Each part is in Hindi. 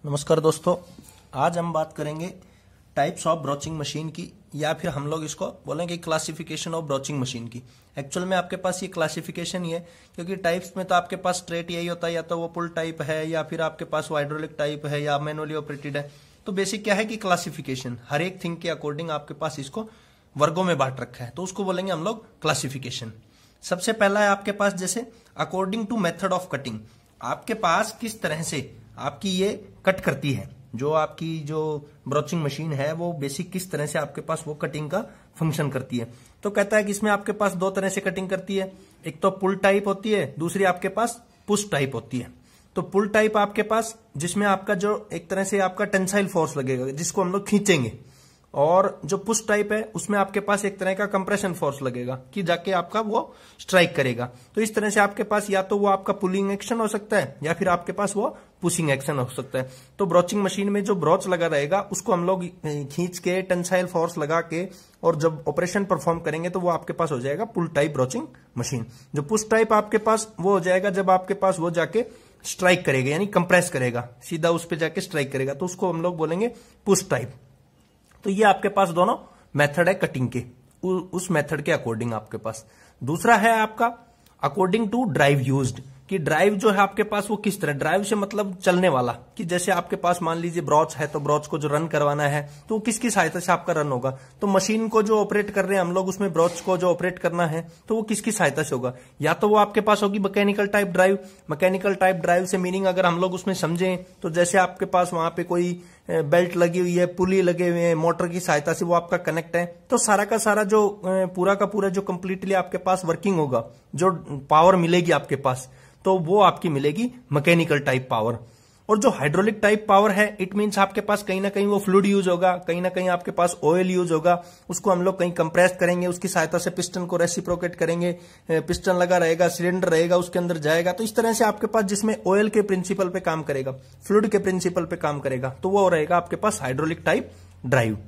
नमस्कार दोस्तों, आज हम बात करेंगे टाइप्स ऑफ ब्रोचिंग मशीन की, या फिर हम लोग इसको बोलेंगे क्लासिफिकेशन ऑफ ब्रोचिंग मशीन की। एक्चुअल में आपके पास ये क्लासिफिकेशन ही है, क्योंकि टाइप्स में तो आपके पास स्ट्रेट यही होता है, या तो वो पुल टाइप है या फिर आपके पास हाइड्रोलिक टाइप है या मैनुअली ऑपरेटेड है। तो बेसिक क्या है कि क्लासिफिकेशन हर एक थिंग के अकॉर्डिंग आपके पास इसको वर्गों में बांट रखा है, तो उसको बोलेंगे हम लोग क्लासिफिकेशन। सबसे पहला है आपके पास जैसे according to method of cutting, आपके पास किस तरह से आपकी ये कट करती है। जो आपकी जो ब्रोचिंग मशीन है वो बेसिक किस तरह से आपके पास वो कटिंग का फंक्शन करती है। तो कहता है कि इसमें आपके पास दो तरह से कटिंग करती है, एक तो पुल टाइप होती है, दूसरी आपके पास पुश टाइप होती है। तो पुल टाइप आपके पास जिसमें आपका जो एक तरह से आपका टेंसाइल फोर्स लगेगा जिसको हम लोग खींचेंगे, और जो पुश टाइप है उसमें आपके पास एक तरह का कंप्रेशन फोर्स लगेगा कि जाके आपका वो स्ट्राइक करेगा। तो इस तरह से आपके पास या तो वो आपका पुलिंग एक्शन हो सकता है या फिर आपके पास वो पुशिंग एक्शन हो सकता है। तो ब्रोचिंग मशीन में जो ब्रोच लगा रहेगा उसको हम लोग खींच के टेंसाइल फोर्स लगा के और जब ऑपरेशन परफॉर्म करेंगे तो वो आपके पास हो जाएगा पुल टाइप ब्रोचिंग मशीन। जो पुश टाइप आपके पास वो हो जाएगा जब आपके पास वो जाके स्ट्राइक करेगा, यानी कंप्रेस करेगा, सीधा उस पर जाके स्ट्राइक करेगा, तो उसको हम लोग बोलेंगे पुश टाइप। तो ये आपके पास दोनों मेथड है कटिंग के, उस मेथड के अकॉर्डिंग आपके पास। दूसरा है आपका अकॉर्डिंग टू ड्राइव यूज्ड, कि ड्राइव जो है आपके पास वो किस तरह, ड्राइव से मतलब चलने वाला, कि जैसे आपके पास मान लीजिए ब्रोच है तो ब्रोच को जो रन करवाना है तो वो किसकी सहायता से आपका रन होगा। तो मशीन को जो ऑपरेट कर रहे हैं हम लोग उसमें ब्रोच को जो ऑपरेट करना है तो वो किसकी सहायता से होगा, या तो वो आपके पास होगी mechanical type drive. Mechanical type drive से मीनिंग अगर हम लोग उसमें समझें तो जैसे आपके पास वहां पे कोई बेल्ट लगी हुई है, पुली लगे हुए हैं, मोटर की सहायता से वो आपका कनेक्ट है, तो सारा का सारा जो पूरा का पूरा जो कंप्लीटली आपके पास वर्किंग होगा, जो पावर मिलेगी आपके पास, तो वो आपकी मिलेगी मैकेनिकल टाइप पावर। और जो हाइड्रोलिक टाइप पावर है इट मींस आपके पास कहीं ना कहीं वो फ्लूइड यूज होगा, कहीं ना कहीं आपके पास ऑयल यूज होगा, उसको हम लोग कहीं कंप्रेस करेंगे, उसकी सहायता से पिस्टन को रेसिप्रोकेट करेंगे, पिस्टन लगा रहेगा, सिलेंडर रहेगा, उसके अंदर जाएगा। तो इस तरह से आपके पास जिसमें ऑयल के प्रिंसिपल पे काम करेगा, फ्लूइड के प्रिंसिपल पे काम करेगा, तो वो रहेगा आपके पास हाइड्रोलिक टाइप ड्राइव।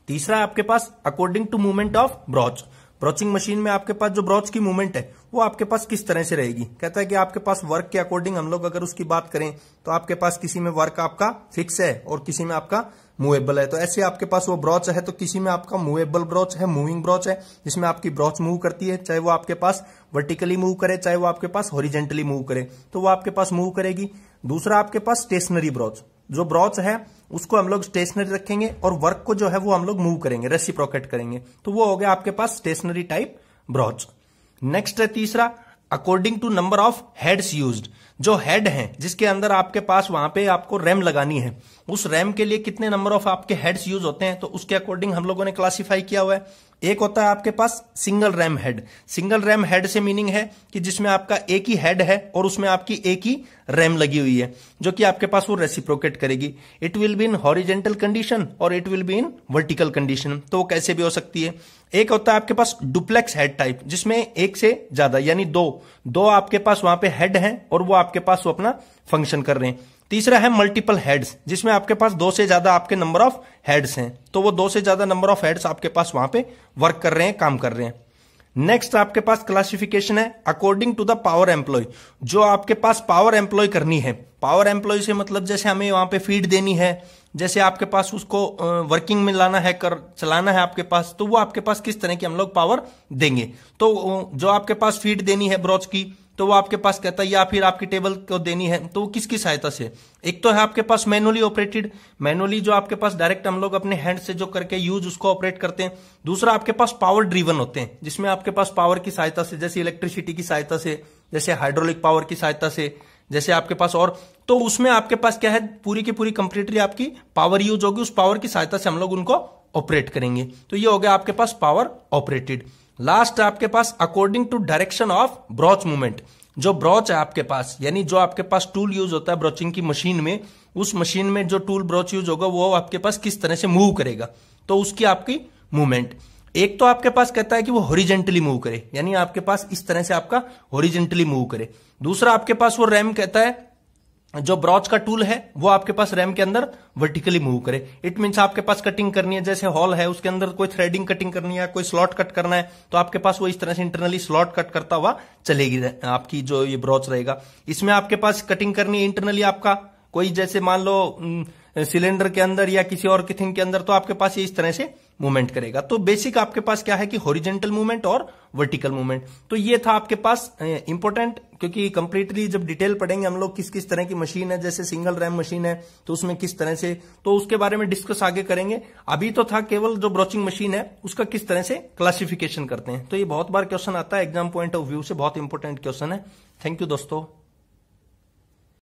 तीसरा आपके पास according to movement of broach, broaching machine में आपके पास जो ब्रोच की मूवमेंट है वो आपके पास किस तरह से रहेगी। कहता है कि आपके पास वर्क के अकॉर्डिंग हम लोग अगर उसकी बात करें तो आपके पास किसी में वर्क आपका फिक्स है और किसी में आपका मूवेबल है। तो ऐसे आपके पास वो ब्रोच है, तो किसी में आपका मूवेबल ब्रोच है, मूविंग ब्रोच है, जिसमें आपकी ब्रोच मूव करती है, चाहे वो आपके पास वर्टिकली मूव करे चाहे वो आपके पास हॉरिजेंटली मूव करे, तो वो आपके पास मूव करेगी। दूसरा आपके पास स्टेशनरी ब्रोच, जो ब्रोच है उसको हम लोग स्टेशनरी रखेंगे और वर्क को जो है वो हम लोग मूव करेंगे, रेसिप्रोकेट करेंगे, तो वो हो गया आपके पास स्टेशनरी टाइप ब्रोच। नेक्स्ट है तीसरा according to number of heads used, जो हेड है जिसके अंदर आपके पास वहां पे आपको रैम लगानी है, उस रैम के लिए कितने नंबर ऑफ आपके हेड्स यूज होते हैं, तो उसके अकॉर्डिंग हम लोगों ने क्लासिफाई किया हुआ है। एक होता है आपके पास single ram head. Single ram head से मीनिंग है कि जिसमें आपका एक ही हेड है और उसमें आपकी एक ही रैम लगी हुई है, जो कि आपके पास वो रेसिप्रोकेट करेगी। It will be in horizontal condition और it will be in vertical condition, तो वो कैसे भी हो सकती है। एक होता है आपके पास डुप्लेक्स हेड टाइप, जिसमें एक से ज्यादा यानी दो आपके पास वहां पे हेड हैं और वो आपके पास वो अपना फंक्शन कर रहे हैं। तीसरा है मल्टीपल हेड्स, जिसमें आपके पास दो से ज्यादा आपके नंबर ऑफ हेड्स हैं, तो वो दो से ज्यादा नंबर ऑफ हेड्स आपके पास वहां पे वर्क कर रहे हैं, काम कर रहे हैं। नेक्स्ट आपके पास क्लासिफिकेशन है according to the power employ, जो आपके पास पावर एम्प्लॉय करनी है। पावर एम्प्लॉय से मतलब जैसे हमें वहां पे फीड देनी है, जैसे आपके पास उसको वर्किंग में लाना है, कर चलाना है आपके पास, तो वो आपके पास किस तरह की हम लोग पावर देंगे। तो जो आपके पास फीड देनी है ब्रोच की, तो वो आपके पास कहता है, या फिर आपकी टेबल को देनी है, तो वो किसकी सहायता से। एक तो है आपके पास मैनुअली ऑपरेटेड, मैनुअली जो आपके पास डायरेक्ट हम लोग अपने हैंड से जो करके यूज उसको ऑपरेट करते हैं। दूसरा आपके पास पावर ड्रिवन होते हैं, जिसमें आपके पास पावर की सहायता से, जैसे इलेक्ट्रिसिटी की सहायता से, जैसे हाइड्रोलिक पावर की सहायता से, जैसे आपके पास, और तो उसमें आपके पास क्या है, पूरी की पूरी कंप्लीटली आपकी पावर यूज होगी, उस पावर की सहायता से हम लोग उनको ऑपरेट करेंगे। तो ये हो गया आपके पास पावर ऑपरेटेड। लास्ट आपके पास according to direction of broach movement, जो ब्रोच है आपके पास, यानी जो आपके पास टूल यूज होता है ब्रोचिंग की मशीन में, उस मशीन में जो टूल ब्रोच यूज होगा वो आपके पास किस तरह से मूव करेगा, तो उसकी आपकी मूवमेंट। एक तो आपके पास कहता है कि वो हॉरिजेंटली मूव करे, यानी आपके पास इस तरह से आपका हॉरिजेंटली मूव करे। दूसरा आपके पास वो रैम कहता है जो ब्रोच का टूल है वो आपके पास रैम के अंदर वर्टिकली मूव करे। इट मींस आपके पास कटिंग करनी है, जैसे हॉल है उसके अंदर कोई थ्रेडिंग कटिंग करनी है, कोई स्लॉट कट करना है, तो आपके पास वो इस तरह से इंटरनली स्लॉट कट करता हुआ चलेगी आपकी जो ये ब्रोच रहेगा। इसमें आपके पास कटिंग करनी है इंटरनली, आपका कोई जैसे मान लो सिलेंडर के अंदर या किसी और की थिंग के अंदर, तो आपके पास ये इस तरह से मूवमेंट करेगा। तो बेसिक आपके पास क्या है कि हॉरिजेंटल मूवमेंट और वर्टिकल मूवमेंट। तो ये था आपके पास इंपॉर्टेंट, क्योंकि कंप्लीटली जब डिटेल पढ़ेंगे हम लोग किस किस तरह की मशीन है, जैसे सिंगल रैम मशीन है तो उसमें किस तरह से, तो उसके बारे में डिस्कस आगे करेंगे। अभी तो था केवल जो ब्रोचिंग मशीन है उसका किस तरह से क्लासिफिकेशन करते हैं। तो ये बहुत बार क्वेश्चन आता है एग्जाम पॉइंट ऑफ व्यू से, बहुत इंपॉर्टेंट क्वेश्चन है। थैंक यू दोस्तों।